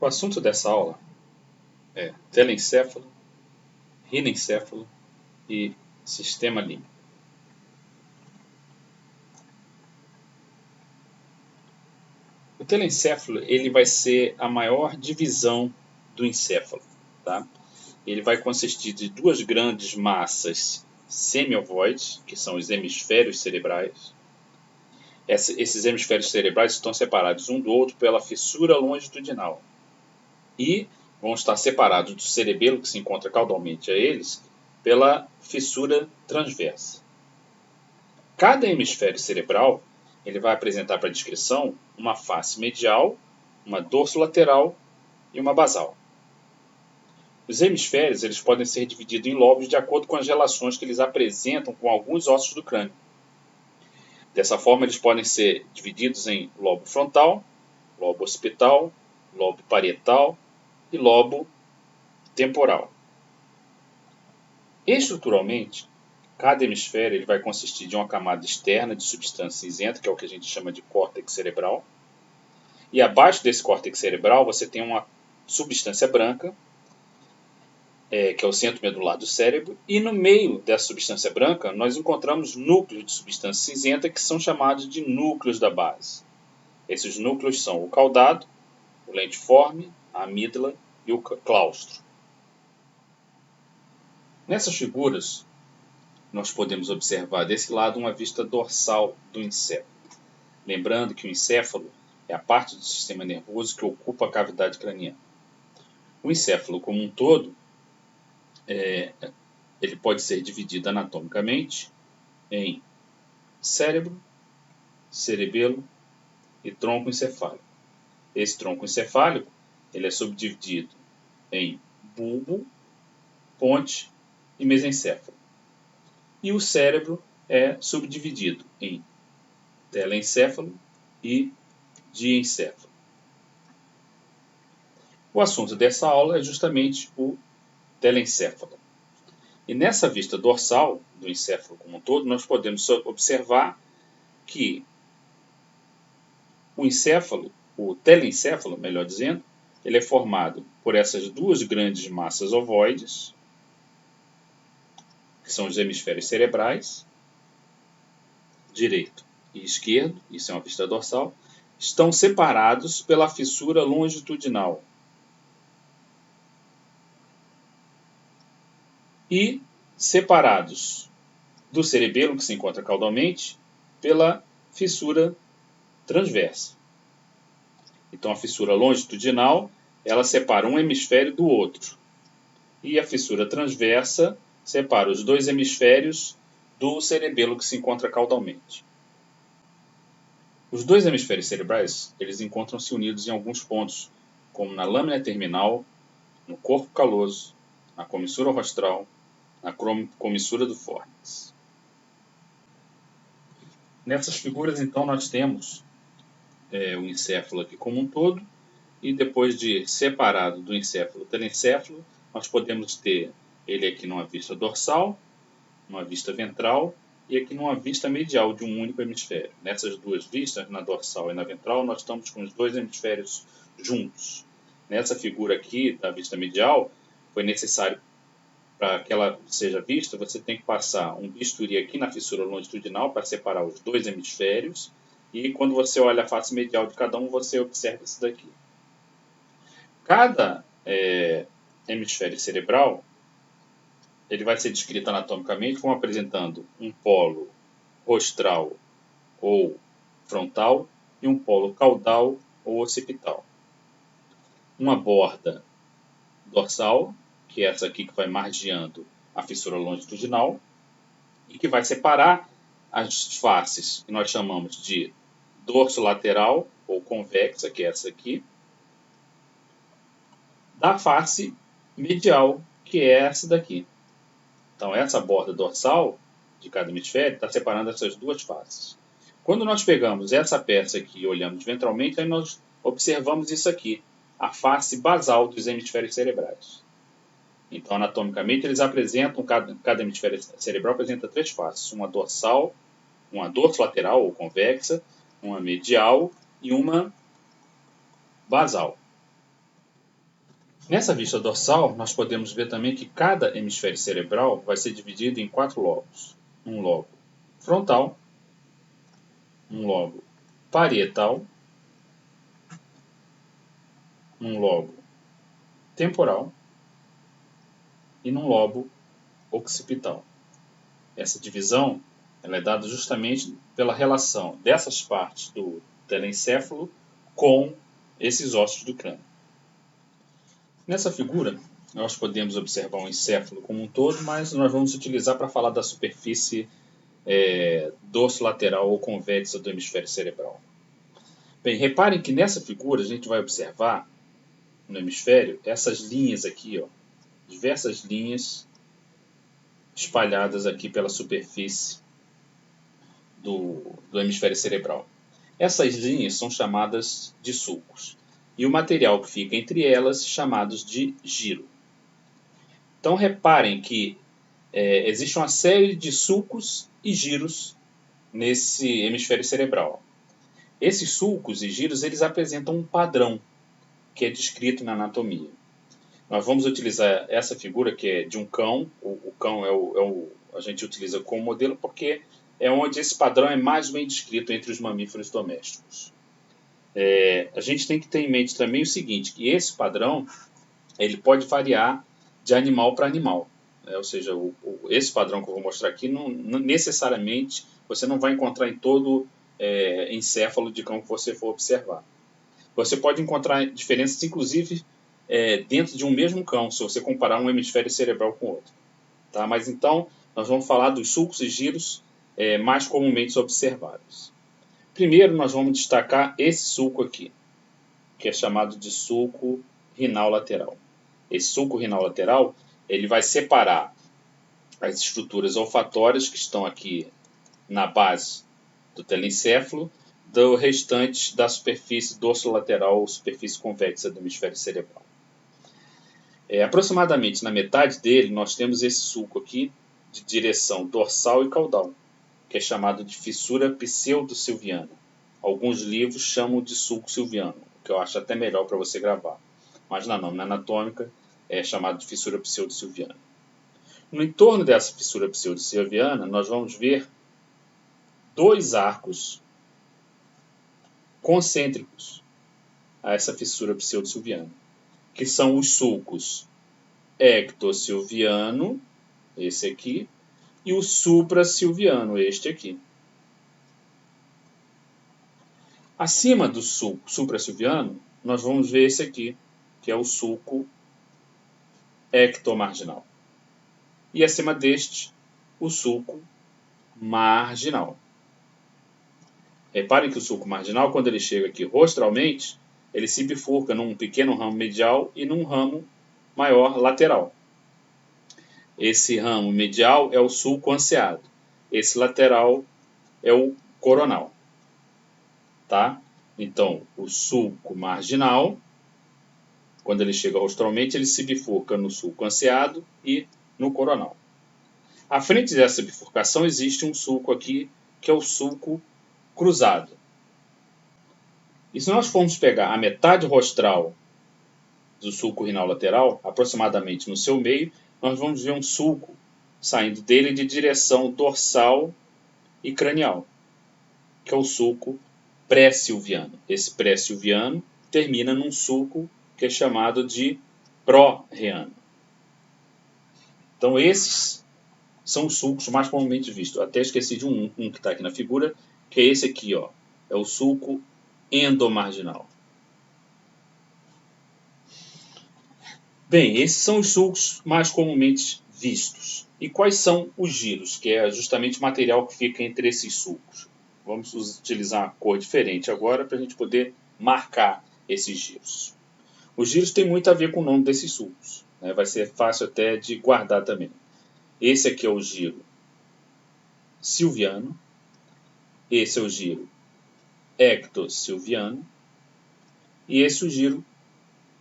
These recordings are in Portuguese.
assunto dessa aula é telencéfalo, rinencéfalo e sistema límbico. O telencéfalo ele vai ser a maior divisão do encéfalo, tá? Ele vai consistir de duas grandes massas semiovoides, que são os hemisférios cerebrais. Esses hemisférios cerebrais estão separados um do outro pela fissura longitudinal e vão estar separados do cerebelo, que se encontra caudalmente a eles, pela fissura transversa. Cada hemisfério cerebral ele vai apresentar para a descrição uma face medial, uma dorsolateral e uma basal. Os hemisférios eles podem ser divididos em lobos de acordo com as relações que eles apresentam com alguns ossos do crânio. Dessa forma, eles podem ser divididos em lobo frontal, lobo occipital, lobo parietal e lobo temporal. Estruturalmente, cada hemisfério ele vai consistir de uma camada externa de substância cinzenta, que é o que a gente chama de córtex cerebral. E abaixo desse córtex cerebral você tem uma substância branca, que é o centro medular do cérebro. E no meio dessa substância branca nós encontramos núcleos de substância cinzenta que são chamados de núcleos da base. Esses núcleos são o caudado, o lentiforme, a amígdala e o claustro. Nessas figuras, nós podemos observar desse lado uma vista dorsal do encéfalo. Lembrando que o encéfalo é a parte do sistema nervoso que ocupa a cavidade craniana. O encéfalo como um todo, ele pode ser dividido anatomicamente em cérebro, cerebelo e tronco encefálico. Esse tronco encefálico ele é subdividido em bulbo, ponte e mesencéfalo. E o cérebro é subdividido em telencéfalo e diencéfalo. O assunto dessa aula é justamente o telencéfalo. E nessa vista dorsal do encéfalo como um todo, nós podemos observar que o encéfalo, o telencéfalo, melhor dizendo, ele é formado por essas duas grandes massas ovoides, que são os hemisférios cerebrais, direito e esquerdo, isso é uma vista dorsal, estão separados pela fissura longitudinal. E separados do cerebelo, que se encontra caudalmente, pela fissura transversa. Então a fissura longitudinal, ela separa um hemisfério do outro. E a fissura transversa separa os dois hemisférios do cerebelo que se encontra caudalmente. Os dois hemisférios cerebrais, eles encontram-se unidos em alguns pontos, como na lâmina terminal, no corpo caloso, na comissura rostral, na comissura do fórnix. Nessas figuras, então, nós temos o encéfalo aqui como um todo, e depois de separado do encéfalo o telencéfalo, nós podemos ter ele aqui numa vista dorsal, numa vista ventral e aqui numa vista medial de um único hemisfério. Nessas duas vistas, na dorsal e na ventral, nós estamos com os dois hemisférios juntos. Nessa figura aqui da vista medial, foi necessário, para que ela seja vista, você tem que passar um bisturi aqui na fissura longitudinal para separar os dois hemisférios. E quando você olha a face medial de cada um, você observa isso daqui. Cada hemisfério cerebral ele vai ser descrito anatomicamente como apresentando um polo rostral ou frontal e um polo caudal ou occipital. Uma borda dorsal, que é essa aqui que vai margeando a fissura longitudinal e que vai separar as faces que nós chamamos de dorso lateral ou convexa, que é essa aqui, da face medial, que é essa daqui. Então, essa borda dorsal de cada hemisfério está separando essas duas faces. Quando nós pegamos essa peça aqui e olhamos ventralmente, aí nós observamos isso aqui, a face basal dos hemisférios cerebrais. Então, anatomicamente, eles apresentam, cada hemisfério cerebral apresenta três faces, uma dorsal, uma dorsolateral ou convexa, uma medial e uma basal. Nessa vista dorsal, nós podemos ver também que cada hemisfério cerebral vai ser dividido em 4 lobos. Um lobo frontal, um lobo parietal, um lobo temporal e um lobo occipital. Essa divisão ela é dada justamente pela relação dessas partes do telencéfalo com esses ossos do crânio. Nessa figura, nós podemos observar o encéfalo como um todo, mas nós vamos utilizar para falar da superfície dorsolateral ou convexa do hemisfério cerebral. Bem, reparem que nessa figura a gente vai observar no hemisfério essas linhas aqui, ó, diversas linhas espalhadas aqui pela superfície do hemisfério cerebral. Essas linhas são chamadas de sulcos e o material que fica entre elas chamados de giro. Então reparem que existe uma série de sulcos e giros nesse hemisfério cerebral. Esses sulcos e giros eles apresentam um padrão que é descrito na anatomia. Nós vamos utilizar essa figura que é de um cão. O cão a gente utiliza como modelo porque é onde esse padrão é mais bem descrito entre os mamíferos domésticos. A gente tem que ter em mente também o seguinte, que esse padrão ele pode variar de animal para animal. Ou seja, esse padrão que eu vou mostrar aqui, não necessariamente você não vai encontrar em todo encéfalo de cão que você for observar. Você pode encontrar diferenças, inclusive, dentro de um mesmo cão, se você comparar um hemisfério cerebral com o outro. Tá? Mas então, nós vamos falar dos sulcos e giros mais comumente observados. Primeiro, nós vamos destacar esse sulco aqui, que é chamado de sulco rinal lateral. Esse sulco rinal lateral ele vai separar as estruturas olfatórias que estão aqui na base do telencéfalo do restante da superfície dorsolateral ou superfície convexa do hemisfério cerebral. Aproximadamente na metade dele nós temos esse sulco aqui de direção dorsal e caudal, que é chamado de fissura pseudo-silviana. Alguns livros chamam de sulco silviano, que eu acho até melhor para você gravar. Mas na análise anatômica é chamado de fissura pseudo-silviana. No entorno dessa fissura pseudo-silviana, nós vamos ver dois arcos concêntricos a essa fissura pseudo-silviana, que são os sulcos ectosilviano, esse aqui, e o suprasilviano, este aqui. Acima do sulco suprasilviano, nós vamos ver esse aqui, que é o sulco ectomarginal. E acima deste, o sulco marginal. Reparem que o sulco marginal, quando ele chega aqui rostralmente, ele se bifurca num pequeno ramo medial e num ramo maior lateral. Esse ramo medial é o sulco anseado. Esse lateral é o coronal. Tá? Então, o sulco marginal, quando ele chega rostralmente, ele se bifurca no sulco anseado e no coronal. À frente dessa bifurcação existe um sulco aqui, que é o sulco cruzado. E se nós formos pegar a metade rostral do sulco rinal lateral, aproximadamente no seu meio, nós vamos ver um sulco saindo dele de direção dorsal e cranial, que é o sulco pré-silviano. Esse pré-silviano termina num sulco que é chamado de pró-reano. Então esses são os sulcos mais comumente vistos. Até esqueci de um que está aqui na figura, que é esse aqui, ó, é o sulco endomarginal. Bem, esses são os sulcos mais comumente vistos. E quais são os giros, que é justamente o material que fica entre esses sulcos? Vamos utilizar uma cor diferente agora para a gente poder marcar esses giros. Os giros têm muito a ver com o nome desses sulcos. Né? Vai ser fácil até de guardar também. Esse aqui é o giro silviano. Esse é o giro ectosilviano. E esse é o giro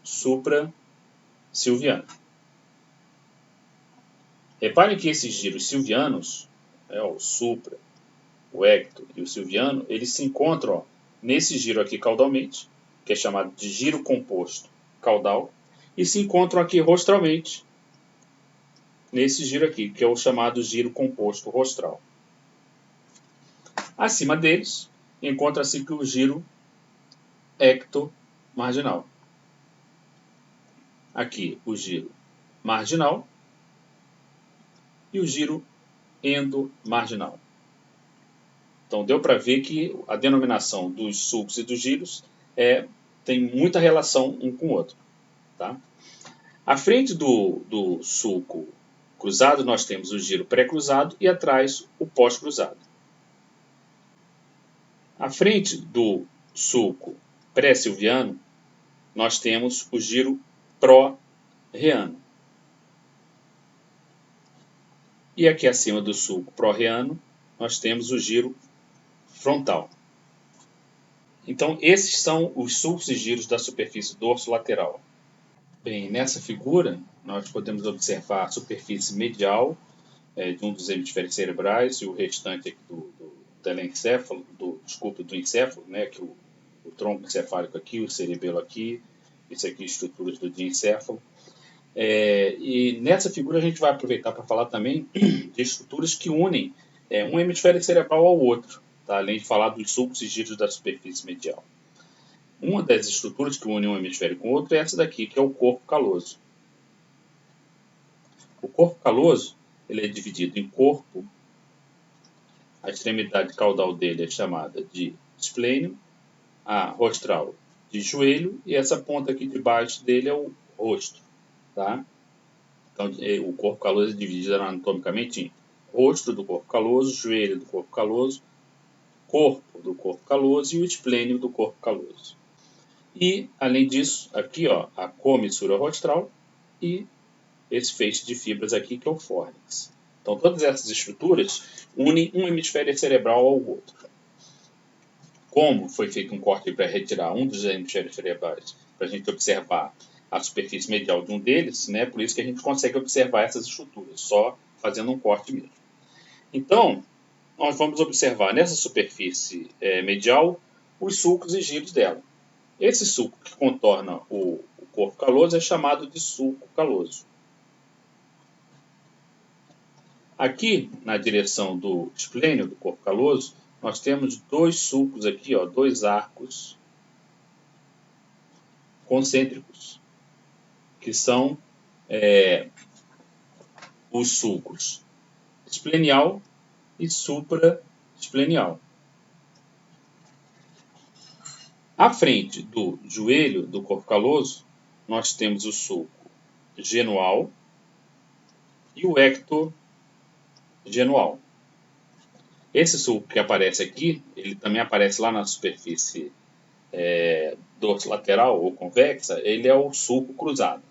suprasilviano. Reparem que esses giros silvianos, o supra, o ecto e o silviano, eles se encontram nesse giro aqui caudalmente, que é chamado de giro composto caudal, e se encontram aqui rostralmente, nesse giro aqui, que é o chamado giro composto rostral. Acima deles, encontra-se o giro ectomarginal. Aqui o giro marginal e o giro endomarginal. Então deu para ver que a denominação dos sulcos e dos giros tem muita relação um com o outro. Tá? À frente do sulco cruzado nós temos o giro pré-cruzado e atrás o pós-cruzado. À frente do sulco pré-silviano nós temos o giro pró-reano. E aqui acima do sulco pró-reano nós temos o giro frontal. Então esses são os sulcos e giros da superfície dorsolateral. Bem, nessa figura nós podemos observar a superfície medial de um dos hemisférios cerebrais e o restante aqui do telencéfalo, do encéfalo, né, que o tronco encefálico aqui, o cerebelo aqui, isso aqui estruturas do diencéfalo. E nessa figura a gente vai aproveitar para falar também de estruturas que unem um hemisfério cerebral ao outro, tá? Além de falar dos sulcos e giros da superfície medial. Uma das estruturas que une um hemisfério com o outro é essa daqui, que é o corpo caloso. O corpo caloso ele é dividido em corpo, a extremidade caudal dele é chamada de esplênio, a rostral de joelho e essa ponta aqui de baixo dele é o rosto. Tá? Então, o corpo caloso é dividido anatomicamente em rosto do corpo caloso, joelho do corpo caloso, corpo do corpo caloso e o esplênio do corpo caloso. E, além disso, aqui ó, a comissura rostral e esse feixe de fibras aqui que é o fórnix. Então, todas essas estruturas unem um hemisfério cerebral ao outro. Como foi feito um corte para retirar um dos hemisférios cerebrais, para a gente observar a superfície medial de um deles, né? Por isso que a gente consegue observar essas estruturas, só fazendo um corte mesmo. Então, nós vamos observar nessa superfície medial os sulcos e giros dela. Esse sulco que contorna o corpo caloso é chamado de sulco caloso. Aqui, na direção do esplênio do corpo caloso, nós temos dois sulcos aqui, ó, dois arcos concêntricos, que são os sulcos esplenial e supraesplenial. À frente do joelho do corpo caloso, nós temos o sulco genual e o ectogenual. Esse sulco que aparece aqui, ele também aparece lá na superfície dorsolateral ou convexa, ele é o sulco cruzado.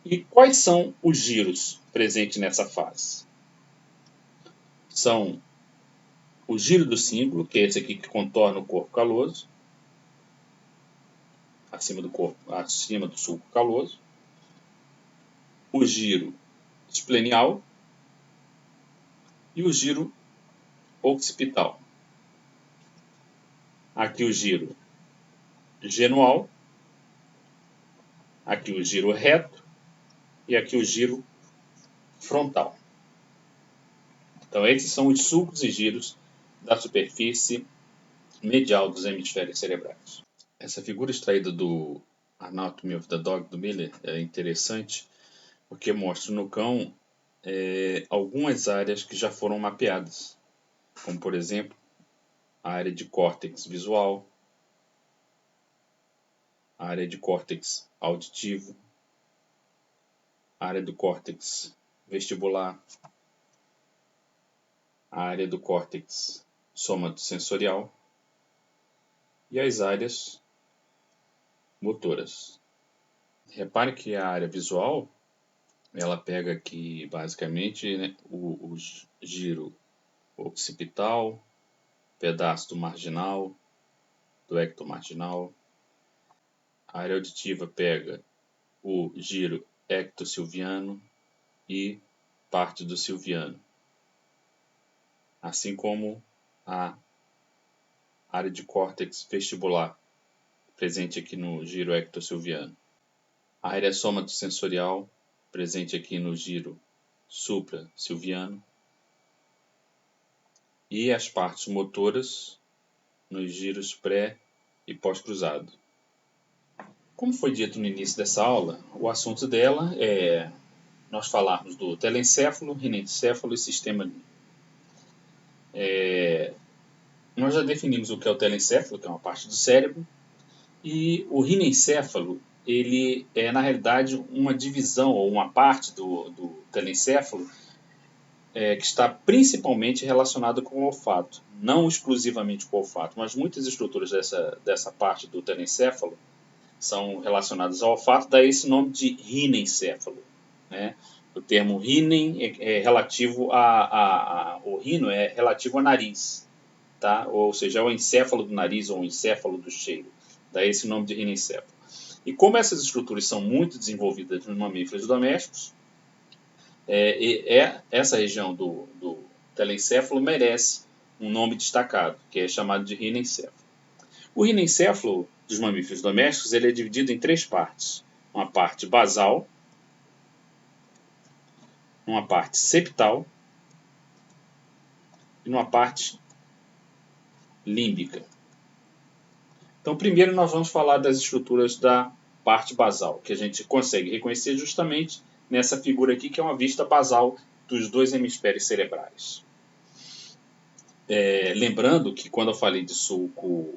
E quais são os giros presentes nessa face? São o giro do símbolo, que é esse aqui que contorna o corpo caloso, acima do sulco caloso, o giro esplenial e o giro occipital. Aqui o giro genual, aqui o giro reto e aqui o giro frontal. Então esses são os sulcos e giros da superfície medial dos hemisférios cerebrais. Essa figura extraída do Anatomy of the Dog do Miller é interessante porque mostra no cão algumas áreas que já foram mapeadas, como por exemplo a área de córtex visual, a área de córtex auditivo, a área do córtex vestibular, a área do córtex somatosensorial e as áreas motoras. Repare que a área visual ela pega aqui basicamente, né, o giro occipital, pedaço do marginal, do ectomarginal. A área auditiva pega o giro ectosilviano e parte do silviano, assim como a área de córtex vestibular presente aqui no giro ectosilviano. A área somatosensorial, presente aqui no giro supra-silviano. E as partes motoras nos giros pré e pós-cruzado. Como foi dito no início dessa aula, o assunto dela é nós falarmos do telencéfalo, rinencéfalo e sistema límbico. Nós já definimos o que é o telencéfalo, que é uma parte do cérebro, e o rinencéfalo, ele é na realidade uma divisão ou uma parte do telencéfalo que está principalmente relacionada com o olfato, não exclusivamente com o olfato, mas muitas estruturas dessa parte do telencéfalo são relacionadas ao olfato, daí esse nome de rinencéfalo, né? O termo rinem é relativo o rino é relativo ao nariz, tá? Ou seja, é o encéfalo do nariz ou o encéfalo do cheiro, daí esse nome de rinencéfalo. E como essas estruturas são muito desenvolvidas nos mamíferos domésticos, essa região do telencéfalo merece um nome destacado, que é chamado de rinencéfalo. O rinencéfalo dos mamíferos domésticos ele é dividido em três partes. Uma parte basal, uma parte septal e uma parte límbica. Então, primeiro nós vamos falar das estruturas da parte basal, que a gente consegue reconhecer justamente nessa figura aqui, que é uma vista basal dos dois hemisférios cerebrais. Lembrando que quando eu falei de sulco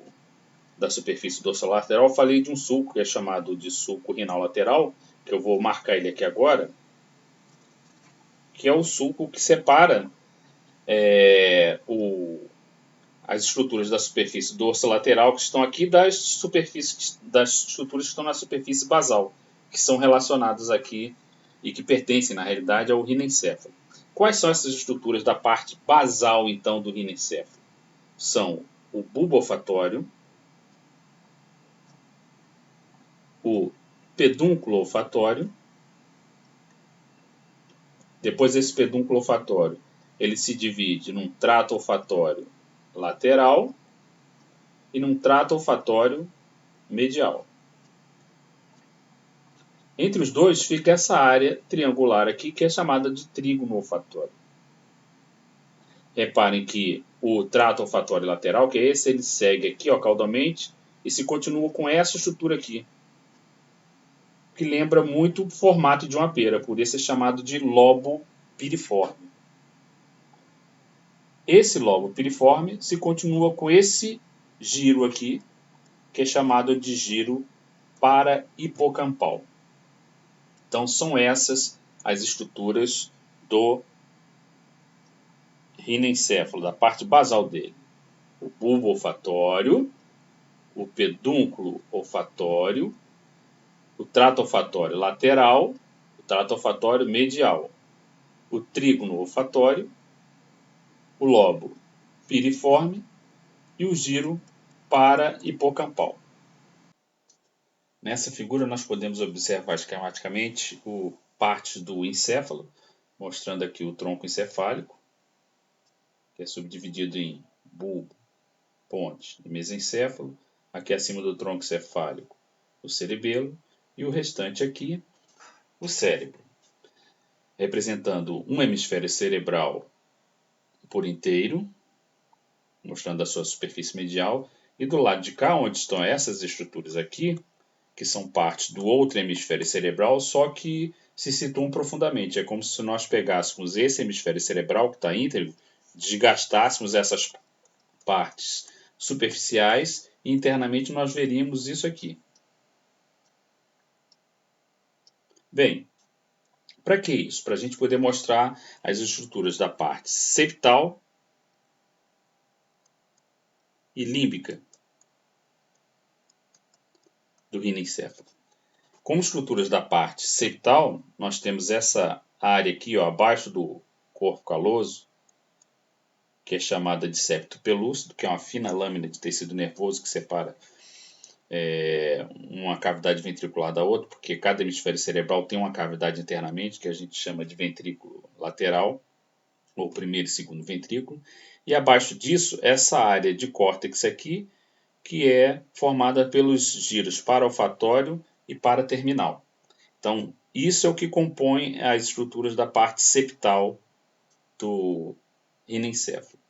da superfície dorsolateral, eu falei de um sulco que é chamado de sulco renal lateral, que eu vou marcar ele aqui agora, que é o sulco que separa as estruturas da superfície dorsolateral que estão aqui das estruturas que estão na superfície basal, que são relacionadas aqui e que pertencem, na realidade, ao rinencéfalo. Quais são essas estruturas da parte basal, então, do rinencéfalo? São o bulbo olfatório, o pedúnculo olfatório. Depois desse pedúnculo olfatório, ele se divide num trato olfatório lateral e num trato olfatório medial. Entre os dois fica essa área triangular aqui, que é chamada de trígono olfatório. Reparem que o trato olfatório lateral, que é esse, ele segue aqui ó, caudalmente e se continua com essa estrutura aqui, que lembra muito o formato de uma pera, por isso é chamado de lobo piriforme. Esse lobo piriforme se continua com esse giro aqui, que é chamado de giro para-hipocampal. Então são essas as estruturas do rinencéfalo, da parte basal dele. O bulbo olfatório, o pedúnculo olfatório, o trato olfatório lateral, o trato olfatório medial, o trígono olfatório, o lobo piriforme e o giro para-hipocampal. Nessa figura nós podemos observar esquematicamente partes do encéfalo, mostrando aqui o tronco encefálico, que é subdividido em bulbo, ponte e mesencéfalo. Aqui acima do tronco encefálico, o cerebelo, e o restante aqui, o cérebro, representando um hemisfério cerebral por inteiro, mostrando a sua superfície medial, e do lado de cá, onde estão essas estruturas aqui, que são partes do outro hemisfério cerebral, só que se situam profundamente. É como se nós pegássemos esse hemisfério cerebral que está íntegro, desgastássemos essas partes superficiais e internamente nós veríamos isso aqui. Bem, para que isso? Para a gente poder mostrar as estruturas da parte septal e límbica do rinencéfalo. Como estruturas da parte septal, nós temos essa área aqui, ó, abaixo do corpo caloso, que é chamada de septo pelúcido, que é uma fina lâmina de tecido nervoso que separa uma cavidade ventricular da outra, porque cada hemisfério cerebral tem uma cavidade internamente, que a gente chama de ventrículo lateral, ou primeiro e segundo ventrículo. E abaixo disso, essa área de córtex aqui, que é formada pelos giros para-olfatório e para-terminal. Então, isso é o que compõe as estruturas da parte septal do rinencéfalo.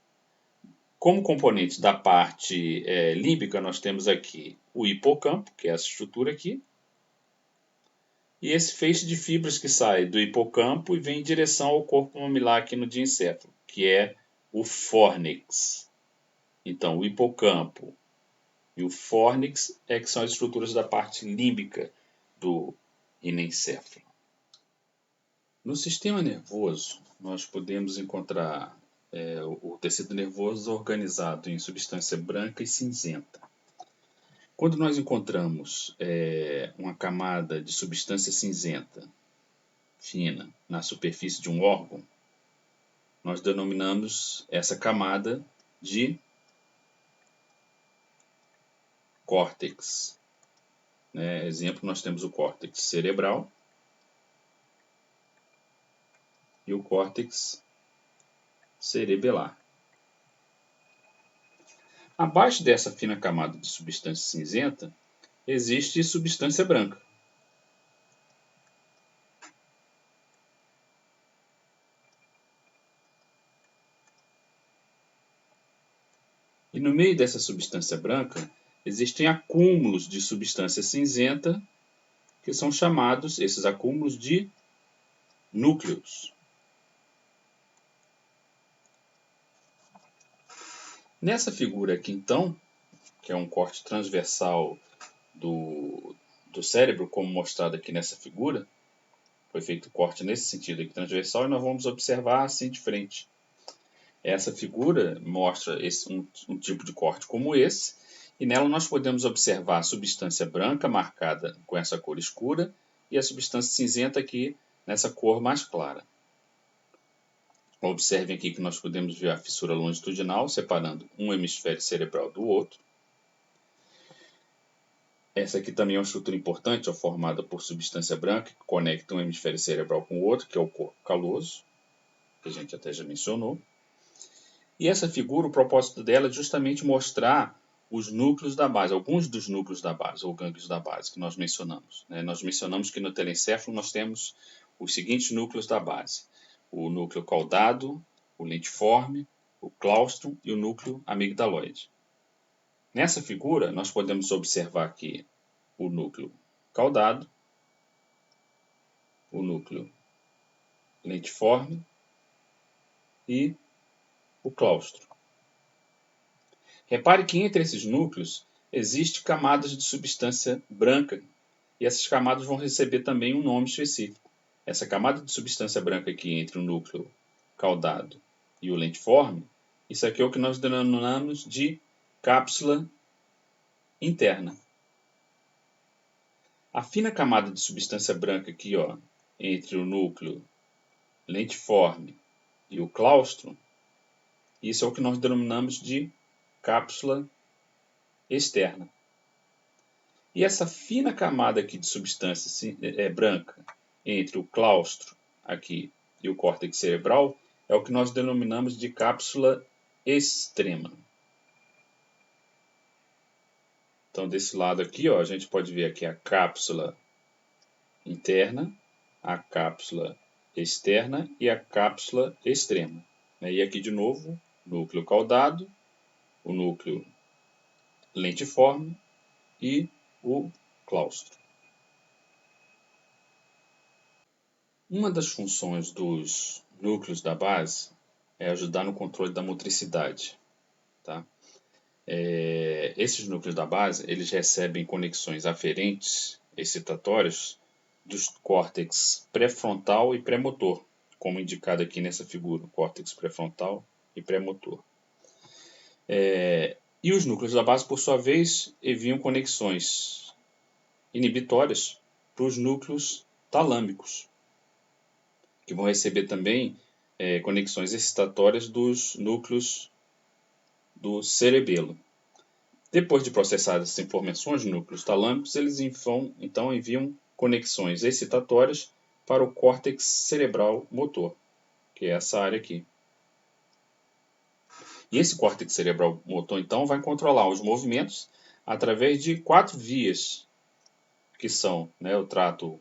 Como componentes da parte límbica, nós temos aqui o hipocampo, que é essa estrutura aqui, e esse feixe de fibras que sai do hipocampo e vem em direção ao corpo mamilar aqui no diencéfalo, que é o fórnix. Então, o hipocampo e o fórnix que são as estruturas da parte límbica do rinencéfalo. No sistema nervoso, nós podemos encontrar o tecido nervoso organizado em substância branca e cinzenta. Quando nós encontramos uma camada de substância cinzenta fina na superfície de um órgão, nós denominamos essa camada de córtex. Exemplo, nós temos o córtex cerebral e o córtex cerebelar. Abaixo dessa fina camada de substância cinzenta, existe substância branca. E no meio dessa substância branca, existem acúmulos de substância cinzenta, que são chamados, esses acúmulos, de núcleos. Nessa figura aqui, então, que é um corte transversal do cérebro, como mostrado aqui nessa figura, foi feito o corte nesse sentido aqui transversal, e nós vamos observar assim de frente. Essa figura mostra um tipo de corte como esse, e nela nós podemos observar a substância branca marcada com essa cor escura e a substância cinzenta aqui nessa cor mais clara. Observem aqui que nós podemos ver a fissura longitudinal separando um hemisfério cerebral do outro. Essa aqui também é uma estrutura importante, formada por substância branca que conecta um hemisfério cerebral com o outro, que é o corpo caloso, que a gente até já mencionou. E essa figura, o propósito dela é justamente mostrar os núcleos da base, alguns dos núcleos da base, ou gânglios da base, que nós mencionamos. Nós mencionamos que no telencéfalo nós temos os seguintes núcleos da base: o núcleo caudado, o lentiforme, o claustro e o núcleo amigdaloide. Nessa figura, nós podemos observar aqui o núcleo caudado, o núcleo lentiforme e o claustro. Repare que entre esses núcleos existem camadas de substância branca e essas camadas vão receber também um nome específico. Essa camada de substância branca aqui entre o núcleo caudado e o lentiforme, isso aqui é o que nós denominamos de cápsula interna. A fina camada de substância branca aqui, entre o núcleo lentiforme e o claustro, isso é o que nós denominamos de cápsula externa. E essa fina camada aqui de substância branca entre o claustro aqui e o córtex cerebral é o que nós denominamos de cápsula extrema. Então, desse lado aqui, a gente pode ver aqui a cápsula interna, a cápsula externa e a cápsula extrema. E aqui de novo, núcleo caudado, o núcleo lentiforme e o claustro. Uma das funções dos núcleos da base é ajudar no controle da motricidade. Tá? Esses núcleos da base eles recebem conexões aferentes, excitatórias, dos córtex pré-frontal e pré-motor, como indicado aqui nessa figura, córtex pré-frontal e pré-motor. E os núcleos da base, por sua vez, enviam conexões inibitórias para os núcleos talâmicos, que vão receber também conexões excitatórias dos núcleos do cerebelo. Depois de processadas essas informações dos núcleos talâmicos, eles então enviam conexões excitatórias para o córtex cerebral motor, que é essa área aqui. E esse córtex cerebral motor, então, vai controlar os movimentos através de 4 vias, que são o trato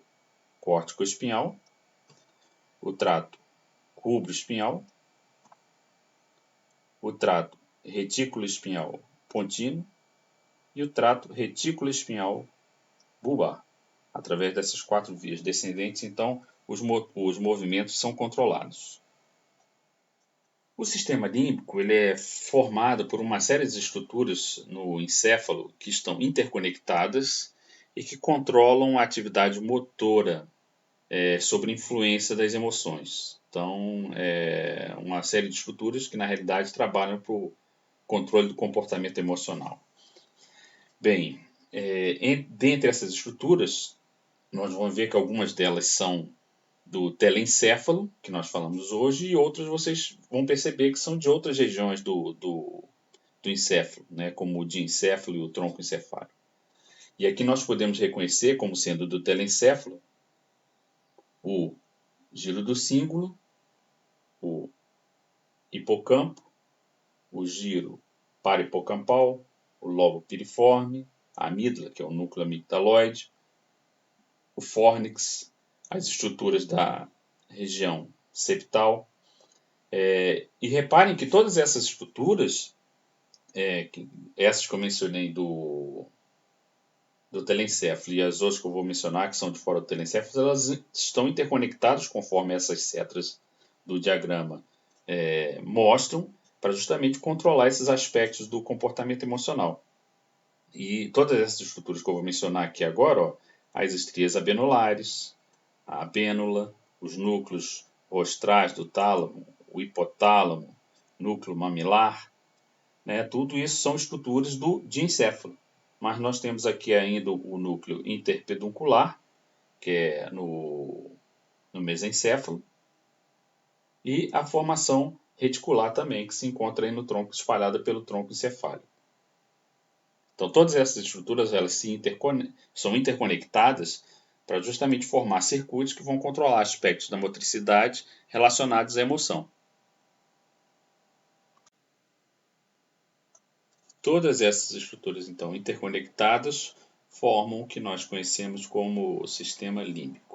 córtico-espinhal, o trato rubro-espinhal, o trato retículo-espinhal pontino e o trato retículo-espinhal bulbar. Através dessas 4 vias descendentes, então, os movimentos são controlados. O sistema límbico ele é formado por uma série de estruturas no encéfalo que estão interconectadas e que controlam a atividade motora sobre influência das emoções. Então, é uma série de estruturas que, na realidade, trabalham para o controle do comportamento emocional. Bem, dentre essas estruturas, nós vamos ver que algumas delas são do telencéfalo, que nós falamos hoje, e outras vocês vão perceber que são de outras regiões do encéfalo, né, como o diencéfalo e o tronco encefálico. E aqui nós podemos reconhecer como sendo do telencéfalo o giro do cíngulo, o hipocampo, o giro parahipocampal, o lobo piriforme, a amígdala, que é o núcleo amigdaloide, o fórnix, as estruturas da região septal. E reparem que todas essas estruturas, essas que eu mencionei do telencéfalo e as outras que eu vou mencionar, que são de fora do telencéfalo, elas estão interconectadas conforme essas setas do diagrama mostram, para justamente controlar esses aspectos do comportamento emocional. E todas essas estruturas que eu vou mencionar aqui agora, as estrias abenulares, a abênula, os núcleos rostrais do tálamo, o hipotálamo, núcleo mamilar, né, tudo isso são estruturas do diencéfalo. Mas nós temos aqui ainda o núcleo interpeduncular, que é no mesencéfalo, e a formação reticular também, que se encontra aí no tronco, espalhada pelo tronco encefálico. Então, todas essas estruturas elas são interconectadas para justamente formar circuitos que vão controlar aspectos da motricidade relacionados à emoção. Todas essas estruturas, então, interconectadas, formam o que nós conhecemos como o sistema límbico.